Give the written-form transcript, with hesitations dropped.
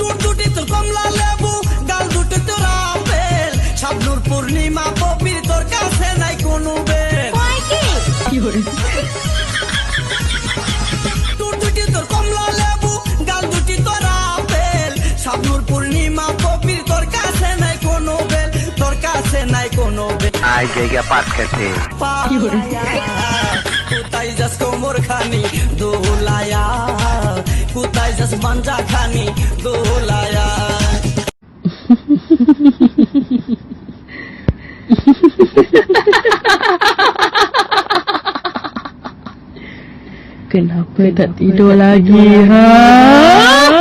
টুট দুটি তোর কমলা লেবু, গাল দুটি তোর আপেল, শাবনূর পূর্ণিমা কবির তোর কাছে নাই কোনো বেল। টুট দুটি তোর কমলা লেবু, গাল দুটি তোর আপেল, শাবনূর পূর্ণিমা কবির তোর কাছে নাই কোনো বেল, তোর কাছে নাই কোনো বেল। আই জায়গা পাট খেতে কোথায় যাস কোমর খানি দোলায়া, কোথায় যাস বাঞ্জা খানি দোলায়া। Kenapa tak tidur lagi, ha?